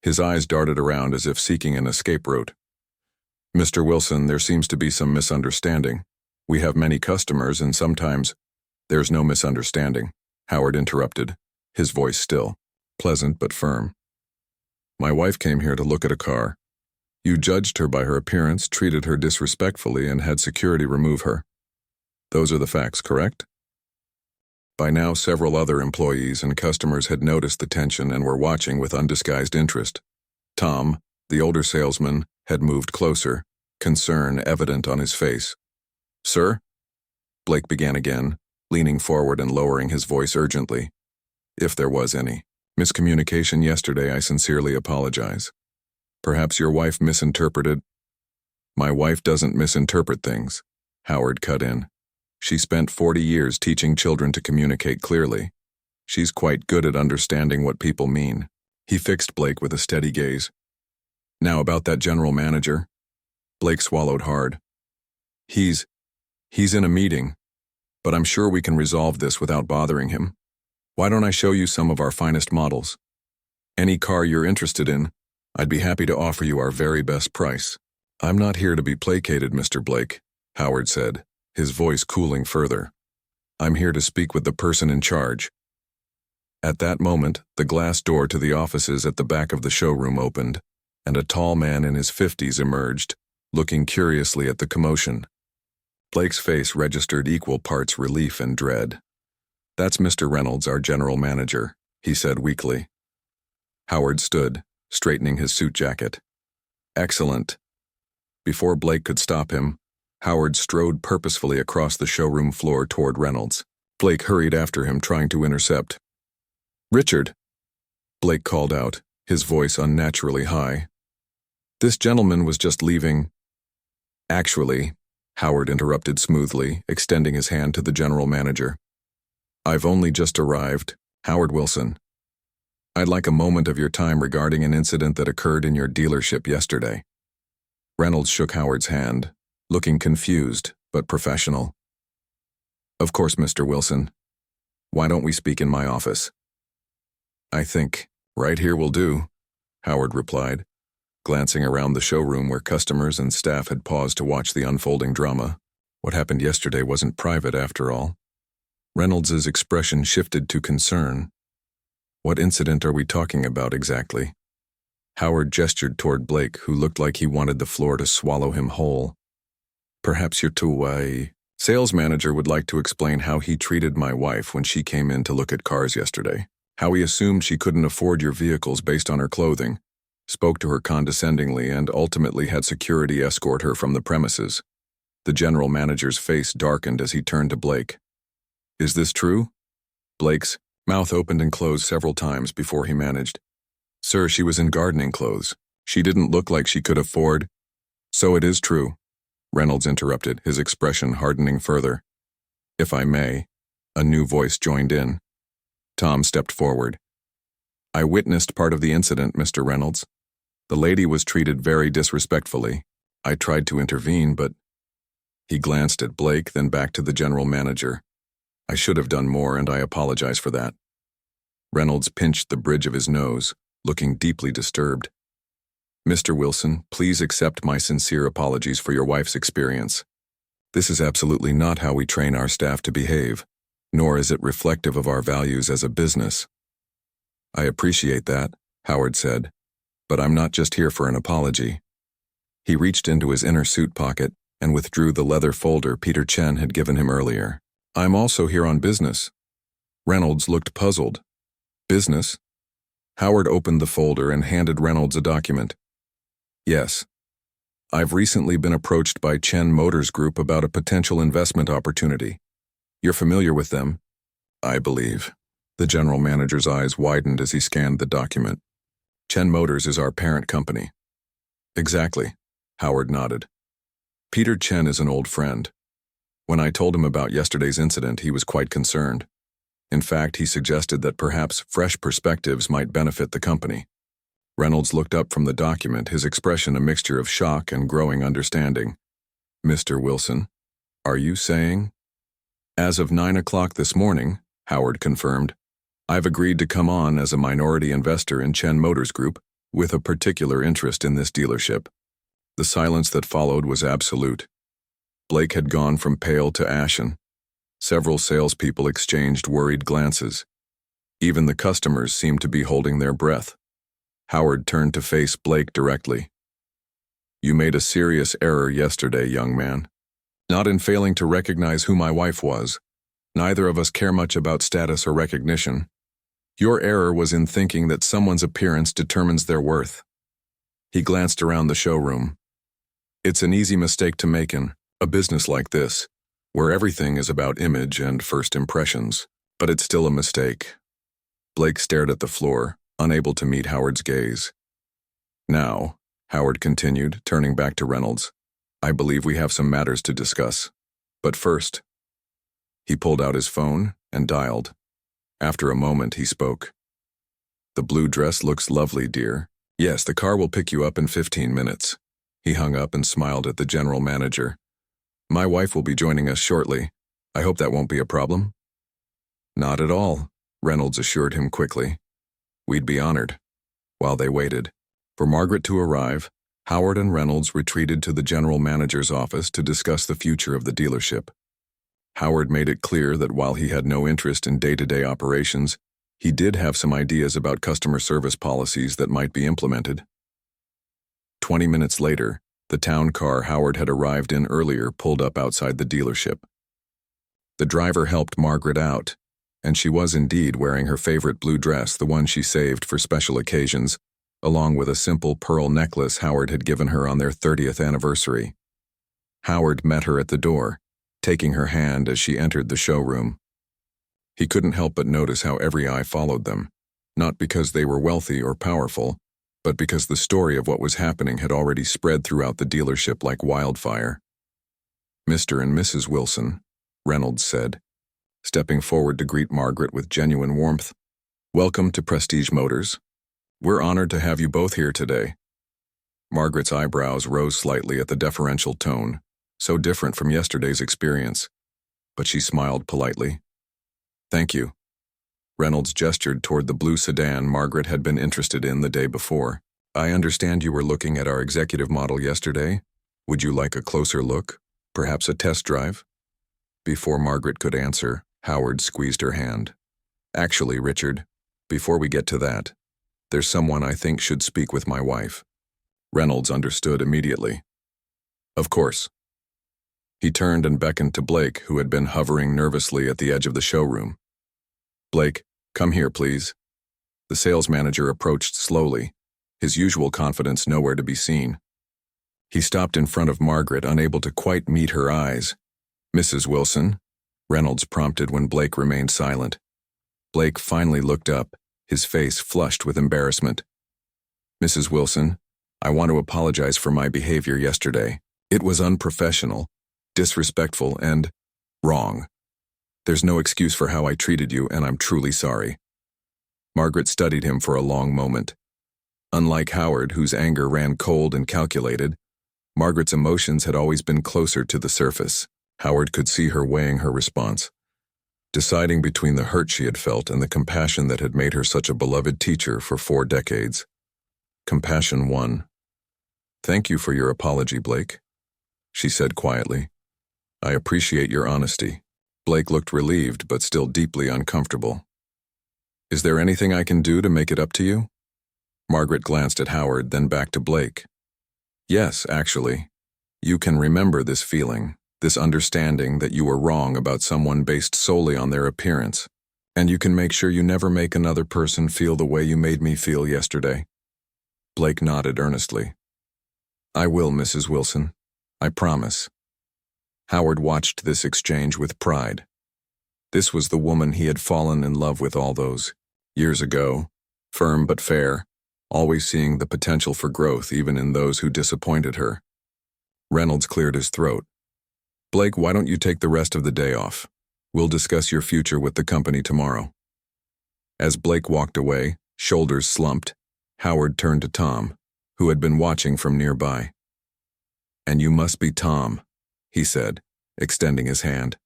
His eyes darted around as if seeking an escape route. "Mr. Wilson, there seems to be some misunderstanding. We have many customers and sometimes—" "There's no misunderstanding," Howard interrupted, his voice still, pleasant but firm. "My wife came here to look at a car. You judged her by her appearance, treated her disrespectfully, and had security remove her. Those are the facts, correct?" By now, several other employees and customers had noticed the tension and were watching with undisguised interest. Tom, the older salesman, had moved closer, concern evident on his face. "Sir?" Blake began again, leaning forward and lowering his voice urgently. "If there was any miscommunication yesterday, I sincerely apologize. Perhaps your wife misinterpreted—" "My wife doesn't misinterpret things," Howard cut in. "She spent 40 years teaching children to communicate clearly. She's quite good at understanding what people mean." He fixed Blake with a steady gaze. "Now about that general manager." Blake swallowed hard. He's in a meeting, but I'm sure we can resolve this without bothering him. Why don't I show you some of our finest models? Any car you're interested in, I'd be happy to offer you our very best price." "I'm not here to be placated, Mr. Blake," Howard said, his voice cooling further. "I'm here to speak with the person in charge." At that moment, the glass door to the offices at the back of the showroom opened, and a tall man in his 50s emerged, looking curiously at the commotion. Blake's face registered equal parts relief and dread. "That's Mr. Reynolds, our general manager," he said weakly. Howard stood, straightening his suit jacket. "Excellent." Before Blake could stop him, Howard strode purposefully across the showroom floor toward Reynolds. Blake hurried after him, trying to intercept. "Richard!" Blake called out, his voice unnaturally high. "This gentleman was just leaving." "Actually," Howard interrupted smoothly, extending his hand to the general manager. "I've only just arrived, Howard Wilson. I'd like a moment of your time regarding an incident that occurred in your dealership yesterday." Reynolds shook Howard's hand, looking confused but professional. "Of course, Mr. Wilson. Why don't we speak in my office?" "I think right here will do," Howard replied, glancing around the showroom where customers and staff had paused to watch the unfolding drama. What happened yesterday wasn't private after all. Reynolds's expression shifted to concern. "What incident are we talking about exactly?" Howard gestured toward Blake, who looked like he wanted the floor to swallow him whole. "Perhaps your sales manager would like to explain how he treated my wife when she came in to look at cars yesterday. How he assumed she couldn't afford your vehicles based on her clothing. spoke to her condescendingly, and ultimately had security escort her from the premises. The general manager's face darkened as he turned to Blake. "Is this true?" Blake's mouth opened and closed several times before he managed. "Sir, she was in gardening clothes. She didn't look like she could afford—" "So it is true," Reynolds interrupted, his expression hardening further. "If I may," a new voice joined in. Tom stepped forward. "I witnessed part of the incident, Mr. Reynolds. The lady was treated very disrespectfully. I tried to intervene, but—" He glanced at Blake, then back to the general manager. "I should have done more, and I apologize for that." Reynolds pinched the bridge of his nose, looking deeply disturbed. "Mr. Wilson, please accept my sincere apologies for your wife's experience. This is absolutely not how we train our staff to behave, nor is it reflective of our values as a business." "I appreciate that," Howard said, "but I'm not just here for an apology." He reached into his inner suit pocket and withdrew the leather folder Peter Chen had given him earlier. "I'm also here on business." Reynolds looked puzzled. "Business?" Howard opened the folder and handed Reynolds a document. "Yes. I've recently been approached by Chen Motors Group about a potential investment opportunity. You're familiar with them?" "I believe." The general manager's eyes widened as he scanned the document. "Chen Motors is our parent company." "Exactly," Howard nodded. "Peter Chen is an old friend. When I told him about yesterday's incident, he was quite concerned. In fact, he suggested that perhaps fresh perspectives might benefit the company." Reynolds looked up from the document, his expression a mixture of shock and growing understanding. "Mr. Wilson, are you saying—" "As of 9 o'clock this morning," Howard confirmed, "I've agreed to come on as a minority investor in Chen Motors Group with a particular interest in this dealership." The silence that followed was absolute. Blake had gone from pale to ashen. Several salespeople exchanged worried glances. Even the customers seemed to be holding their breath. Howard turned to face Blake directly. "You made a serious error yesterday, young man. Not in failing to recognize who my wife was. Neither of us care much about status or recognition. Your error was in thinking that someone's appearance determines their worth." He glanced around the showroom. "It's an easy mistake to make in a business like this, where everything is about image and first impressions, but it's still a mistake." Blake stared at the floor, unable to meet Howard's gaze. "Now," Howard continued, turning back to Reynolds, "I believe we have some matters to discuss. But first—" He pulled out his phone and dialed. After a moment, he spoke. "The blue dress looks lovely, dear. Yes, the car will pick you up in 15 minutes. He hung up and smiled at the general manager. "My wife will be joining us shortly. I hope that won't be a problem." "Not at all," Reynolds assured him quickly. "We'd be honored." While they waited for Margaret to arrive, Howard and Reynolds retreated to the general manager's office to discuss the future of the dealership. Howard made it clear that while he had no interest in day-to-day operations, he did have some ideas about customer service policies that might be implemented. 20 minutes later, the town car Howard had arrived in earlier pulled up outside the dealership. The driver helped Margaret out, and she was indeed wearing her favorite blue dress, the one she saved for special occasions, along with a simple pearl necklace Howard had given her on their 30th anniversary. Howard met her at the door, taking her hand as she entered the showroom. He couldn't help but notice how every eye followed them, not because they were wealthy or powerful, but because the story of what was happening had already spread throughout the dealership like wildfire. "Mr. and Mrs. Wilson," Reynolds said, stepping forward to greet Margaret with genuine warmth. "Welcome to Prestige Motors. We're honored to have you both here today." Margaret's eyebrows rose slightly at the deferential tone, so different from yesterday's experience, but she smiled politely. "Thank you." Reynolds gestured toward the blue sedan Margaret had been interested in the day before. "I understand you were looking at our executive model yesterday. Would you like a closer look? Perhaps a test drive?" Before Margaret could answer, Howard squeezed her hand. "Actually, Richard, before we get to that, there's someone I think should speak with my wife." Reynolds understood immediately. "Of course." He turned and beckoned to Blake, who had been hovering nervously at the edge of the showroom. "Blake, come here, please." The sales manager approached slowly, his usual confidence nowhere to be seen. He stopped in front of Margaret, unable to quite meet her eyes. "Mrs. Wilson?" Reynolds prompted when Blake remained silent. Blake finally looked up, his face flushed with embarrassment. "Mrs. Wilson, I want to apologize for my behavior yesterday. It was unprofessional, disrespectful, and wrong. There's no excuse for how I treated you, and I'm truly sorry." Margaret studied him for a long moment. Unlike Howard, whose anger ran cold and calculated, Margaret's emotions had always been closer to the surface. Howard could see her weighing her response, deciding between the hurt she had felt and the compassion that had made her such a beloved teacher for 4 decades. Compassion won. "Thank you for your apology, Blake," she said quietly. "I appreciate your honesty." Blake looked relieved but still deeply uncomfortable. "Is there anything I can do to make it up to you?" Margaret glanced at Howard, then back to Blake. "Yes, actually. You can remember this feeling, this understanding that you were wrong about someone based solely on their appearance, and you can make sure you never make another person feel the way you made me feel yesterday." Blake nodded earnestly. "I will, Mrs. Wilson. I promise." Howard watched this exchange with pride. This was the woman he had fallen in love with all those years ago, firm but fair, always seeing the potential for growth even in those who disappointed her. Reynolds cleared his throat. "Blake, why don't you take the rest of the day off? We'll discuss your future with the company tomorrow." As Blake walked away, shoulders slumped, Howard turned to Tom, who had been watching from nearby. "And you must be Tom," he said, extending his hand.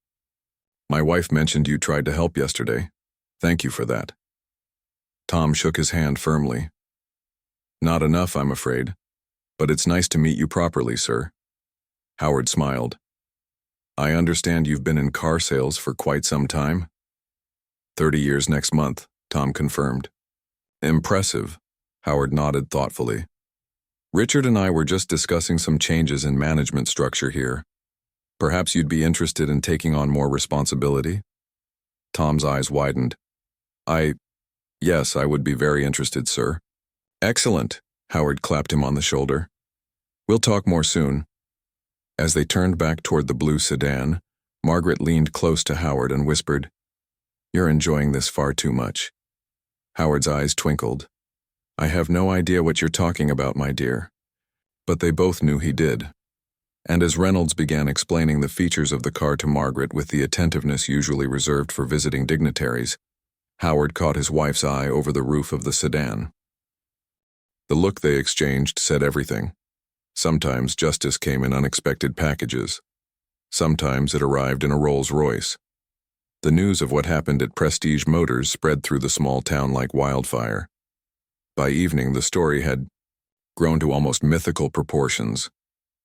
"My wife mentioned you tried to help yesterday. Thank you for that." Tom shook his hand firmly. "Not enough, I'm afraid. But it's nice to meet you properly, sir." Howard smiled. "I understand you've been in car sales for quite some time?" 30 years next month, Tom confirmed. "Impressive," Howard nodded thoughtfully. "Richard and I were just discussing some changes in management structure here. Perhaps you'd be interested in taking on more responsibility?" Tom's eyes widened. Yes, I would be very interested, sir." "Excellent," Howard clapped him on the shoulder. "We'll talk more soon." As they turned back toward the blue sedan, Margaret leaned close to Howard and whispered, "You're enjoying this far too much." Howard's eyes twinkled. "I have no idea what you're talking about, my dear." But they both knew he did. And as Reynolds began explaining the features of the car to Margaret with the attentiveness usually reserved for visiting dignitaries, Howard caught his wife's eye over the roof of the sedan. The look they exchanged said everything. Sometimes justice came in unexpected packages. Sometimes it arrived in a Rolls-Royce. The news of what happened at Prestige Motors spread through the small town like wildfire. By evening, the story had grown to almost mythical proportions.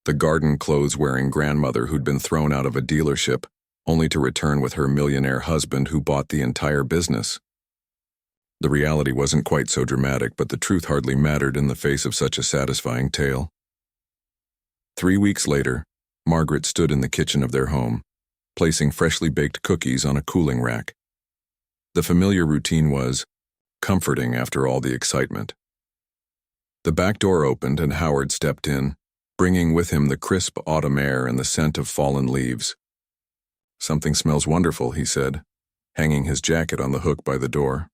The garden clothes-wearing grandmother who'd been thrown out of a dealership, only to return with her millionaire husband who bought the entire business. The reality wasn't quite so dramatic, but the truth hardly mattered in the face of such a satisfying tale. 3 weeks later, Margaret stood in the kitchen of their home, placing freshly baked cookies on a cooling rack. The familiar routine was comforting after all the excitement. The back door opened and Howard stepped in, bringing with him the crisp autumn air and the scent of fallen leaves. "Something smells wonderful," he said, hanging his jacket on the hook by the door.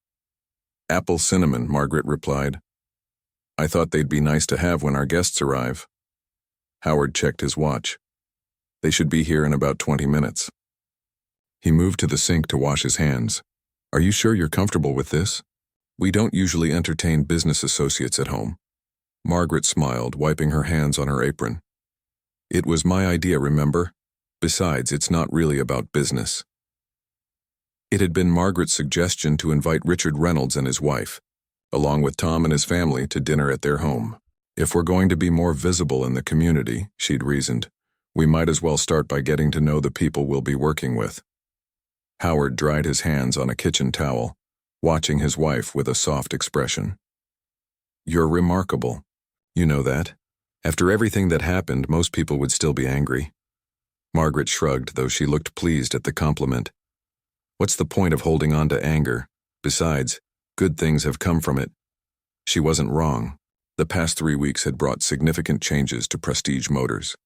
"Apple cinnamon," Margaret replied. "I thought they'd be nice to have when our guests arrive." Howard checked his watch. "They should be here in about 20 minutes." He moved to the sink to wash his hands. "Are you sure you're comfortable with this? We don't usually entertain business associates at home." Margaret smiled, wiping her hands on her apron. "It was my idea, remember? Besides, it's not really about business." It had been Margaret's suggestion to invite Richard Reynolds and his wife, along with Tom and his family, to dinner at their home. "If we're going to be more visible in the community," she'd reasoned, "we might as well start by getting to know the people we'll be working with." Howard dried his hands on a kitchen towel, watching his wife with a soft expression. "You're remarkable. You know that. After everything that happened, most people would still be angry." Margaret shrugged, though she looked pleased at the compliment. "What's the point of holding on to anger? Besides, good things have come from it." She wasn't wrong. The past 3 weeks had brought significant changes to Prestige Motors.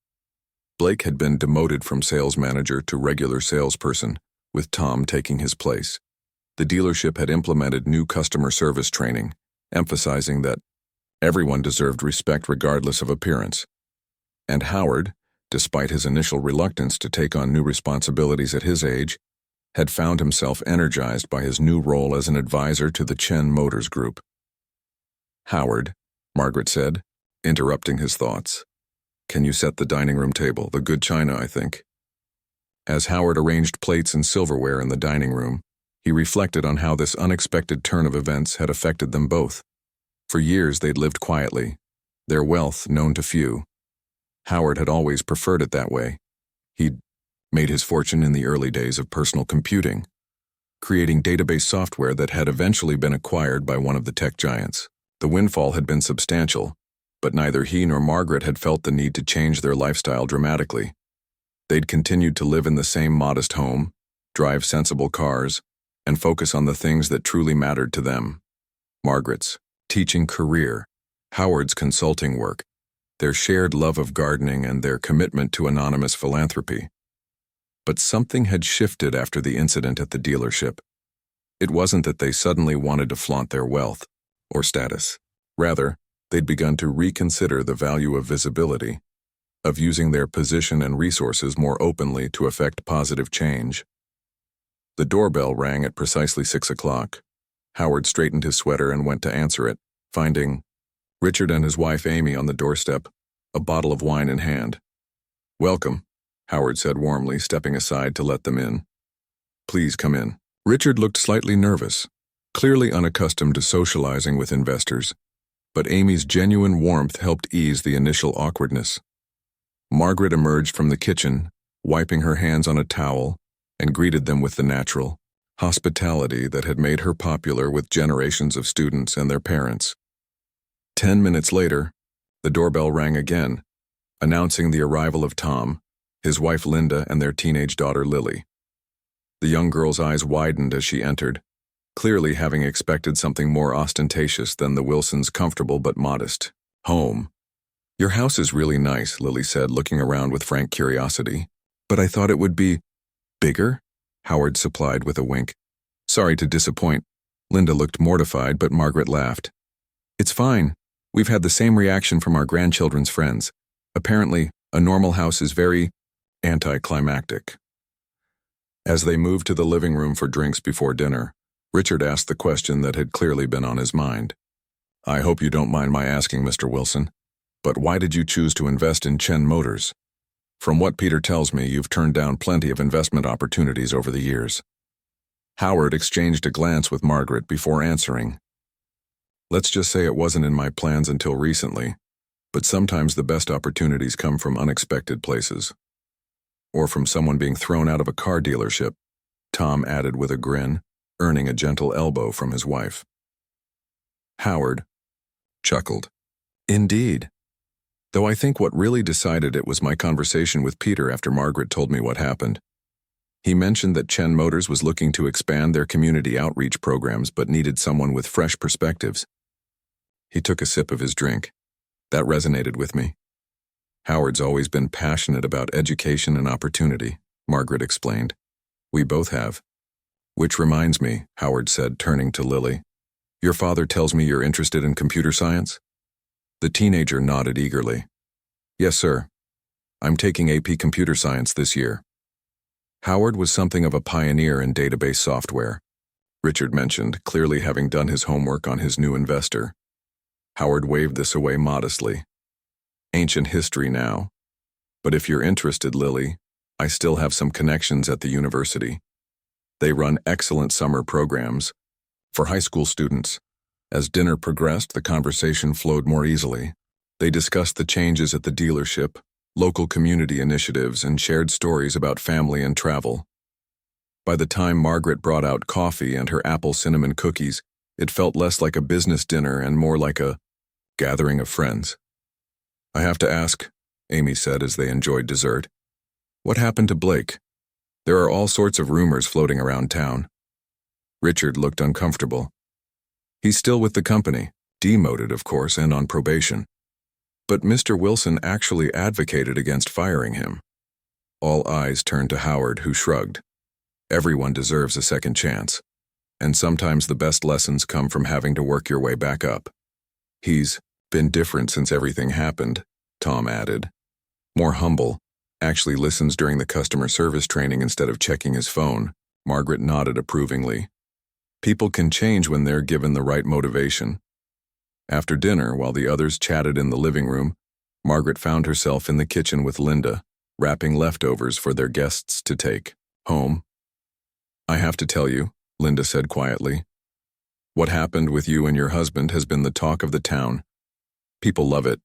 Blake had been demoted from sales manager to regular salesperson, with Tom taking his place. The dealership had implemented new customer service training, emphasizing that everyone deserved respect regardless of appearance. And Howard, despite his initial reluctance to take on new responsibilities at his age, had found himself energized by his new role as an advisor to the Chen Motors Group. "Howard," Margaret said, interrupting his thoughts, "can you set the dining room table? The good china, I think." As Howard arranged plates and silverware in the dining room, he reflected on how this unexpected turn of events had affected them both. For years they'd lived quietly, their wealth known to few. Howard had always preferred it that way. He'd made his fortune in the early days of personal computing, creating database software that had eventually been acquired by one of the tech giants. The windfall had been substantial, but neither he nor Margaret had felt the need to change their lifestyle dramatically. They'd continued to live in the same modest home, drive sensible cars, and focus on the things that truly mattered to them. Margaret's teaching career, Howard's consulting work, their shared love of gardening, and their commitment to anonymous philanthropy. But something had shifted after the incident at the dealership. It wasn't that they suddenly wanted to flaunt their wealth or status. Rather, they'd begun to reconsider the value of visibility, of using their position and resources more openly to effect positive change. The doorbell rang at precisely 6 o'clock. Howard straightened his sweater and went to answer it, finding Richard and his wife Amy on the doorstep, a bottle of wine in hand. "Welcome," Howard said warmly, stepping aside to let them in. "Please come in." Richard looked slightly nervous, clearly unaccustomed to socializing with investors, but Amy's genuine warmth helped ease the initial awkwardness. Margaret emerged from the kitchen, wiping her hands on a towel, and greeted them with the natural hospitality that had made her popular with generations of students and their parents. 10 minutes later, the doorbell rang again, announcing the arrival of Tom, his wife Linda, and their teenage daughter Lily. The young girl's eyes widened as she entered, clearly having expected something more ostentatious than the Wilsons' comfortable but modest home. "Your house is really nice," Lily said, looking around with frank curiosity. "But I thought it would be bigger?" Howard supplied with a wink. "Sorry to disappoint." Linda looked mortified, but Margaret laughed. "It's fine. We've had the same reaction from our grandchildren's friends. Apparently, a normal house is very anticlimactic." As they moved to the living room for drinks before dinner, Richard asked the question that had clearly been on his mind. "I hope you don't mind my asking, Mr. Wilson, but why did you choose to invest in Chen Motors? From what Peter tells me, you've turned down plenty of investment opportunities over the years." Howard exchanged a glance with Margaret before answering. "Let's just say it wasn't in my plans until recently, but sometimes the best opportunities come from unexpected places. Or from someone being thrown out of a car dealership," Tom added with a grin, earning a gentle elbow from his wife. Howard chuckled. "Indeed. Though I think what really decided it was my conversation with Peter after Margaret told me what happened. He mentioned that Chen Motors was looking to expand their community outreach programs but needed someone with fresh perspectives." He took a sip of his drink. "That resonated with me. Howard's always been passionate about education and opportunity," Margaret explained. "We both have." "Which reminds me," Howard said, turning to Lily. "Your father tells me you're interested in computer science?" The teenager nodded eagerly. "Yes, sir. I'm taking AP Computer Science this year." Howard was something of a pioneer in database software, Richard mentioned, clearly having done his homework on his new investor. Howard waved this away modestly. "Ancient history now. But if you're interested, Lily, I still have some connections at the university. They run excellent summer programs for high school students." As dinner progressed, the conversation flowed more easily. They discussed the changes at the dealership, local community initiatives, and shared stories about family and travel. By the time Margaret brought out coffee and her apple cinnamon cookies, it felt less like a business dinner and more like a gathering of friends. "I have to ask," Amy said as they enjoyed dessert, "what happened to Blake? There are all sorts of rumors floating around town." Richard looked uncomfortable. "He's still with the company. Demoted, of course, and on probation. But Mr. Wilson actually advocated against firing him. All eyes turned to Howard, who shrugged. Everyone deserves a second chance. And sometimes the best lessons come from having to work your way back up. He's been different since everything happened, Tom added. More humble, actually listens during the customer service training instead of checking his phone. Margaret nodded approvingly. People can change when they're given the right motivation. After dinner, while the others chatted in the living room, Margaret found herself in the kitchen with Linda, wrapping leftovers for their guests to take home. I have to tell you, Linda said quietly. What happened with you and your husband has been the talk of the town. People love it.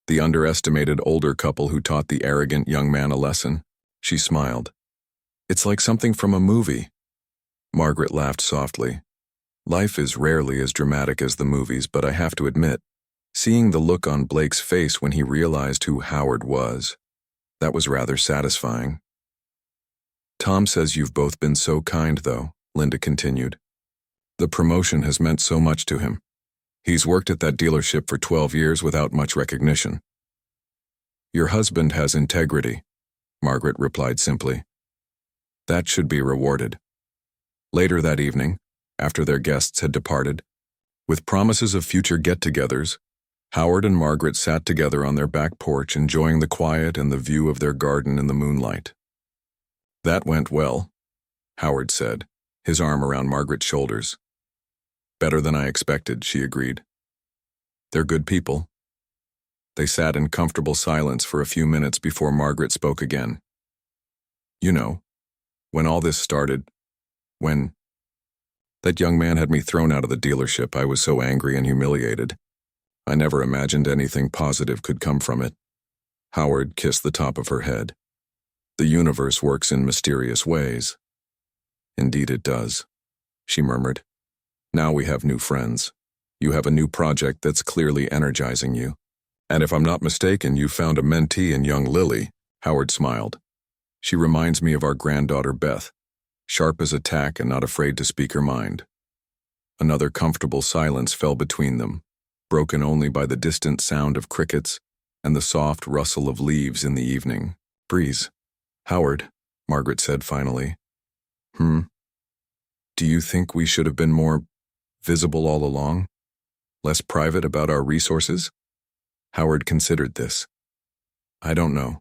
The underestimated older couple who taught the arrogant young man a lesson. She smiled. It's like something from a movie. Margaret laughed softly. Life is rarely as dramatic as the movies, but I have to admit, seeing the look on Blake's face when he realized who Howard was, that was rather satisfying. Tom says you've both been so kind, though, Linda continued. The promotion has meant so much to him. He's worked at that dealership for 12 years without much recognition. Your husband has integrity, Margaret replied simply. That should be rewarded. Later that evening, after their guests had departed, with promises of future get-togethers, Howard and Margaret sat together on their back porch enjoying the quiet and the view of their garden in the moonlight. That went well, Howard said, his arm around Margaret's shoulders. Better than I expected, she agreed. They're good people. They sat in comfortable silence for a few minutes before Margaret spoke again. You know, when all this started, when that young man had me thrown out of the dealership, I was so angry and humiliated. I never imagined anything positive could come from it. Howard kissed the top of her head. The universe works in mysterious ways. Indeed it does, she murmured. Now we have new friends. You have a new project that's clearly energizing you. And if I'm not mistaken, you found a mentee in young Lily, Howard smiled. She reminds me of our granddaughter Beth, sharp as a tack and not afraid to speak her mind. Another comfortable silence fell between them, broken only by the distant sound of crickets and the soft rustle of leaves in the evening breeze. Howard, Margaret said finally. Do you think we should have been more visible all along? Less private about our resources? Howard considered this. I don't know.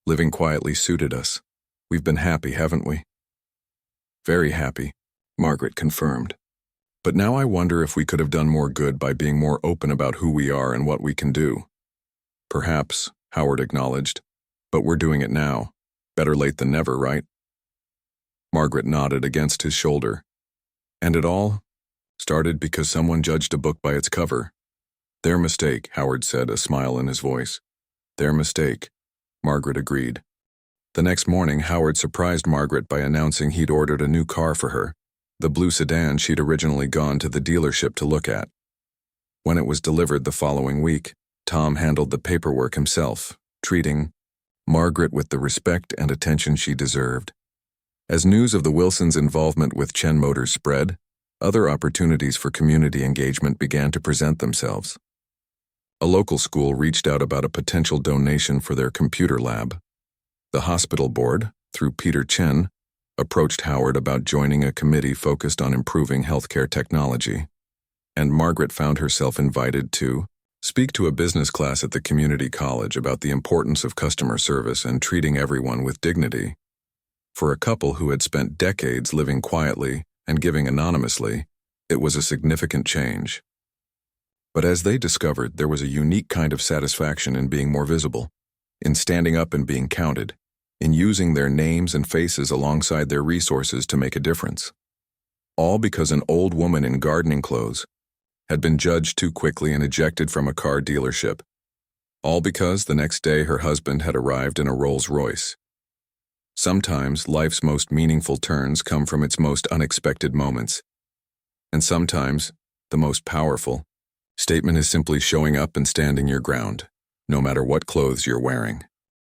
Living quietly suited us. We've been happy, haven't we? Very happy, Margaret confirmed. But now I wonder if we could have done more good by being more open about who we are and what we can do. Perhaps, Howard acknowledged, but we're doing it now. Better late than never, right? Margaret nodded against his shoulder. And it all started because someone judged a book by its cover. Their mistake, Howard said, a smile in his voice. Their mistake, Margaret agreed. The next morning, Howard surprised Margaret by announcing he'd ordered a new car for her, the blue sedan she'd originally gone to the dealership to look at. When it was delivered the following week, Tom handled the paperwork himself, treating Margaret with the respect and attention she deserved. As news of the Wilsons' involvement with Chen Motors spread, other opportunities for community engagement began to present themselves. A local school reached out about a potential donation for their computer lab. The hospital board, through Peter Chen, approached Howard about joining a committee focused on improving healthcare technology. And Margaret found herself invited to speak to a business class at the community college about the importance of customer service and treating everyone with dignity. For a couple who had spent decades living quietly and giving anonymously, it was a significant change. But as they discovered, there was a unique kind of satisfaction in being more visible, in standing up and being counted, in using their names and faces alongside their resources to make a difference. All because an old woman in gardening clothes had been judged too quickly and ejected from a car dealership. All because the next day her husband had arrived in a Rolls-Royce. Sometimes life's most meaningful turns come from its most unexpected moments. And sometimes, the most powerful statement is simply showing up and standing your ground, no matter what clothes you're wearing.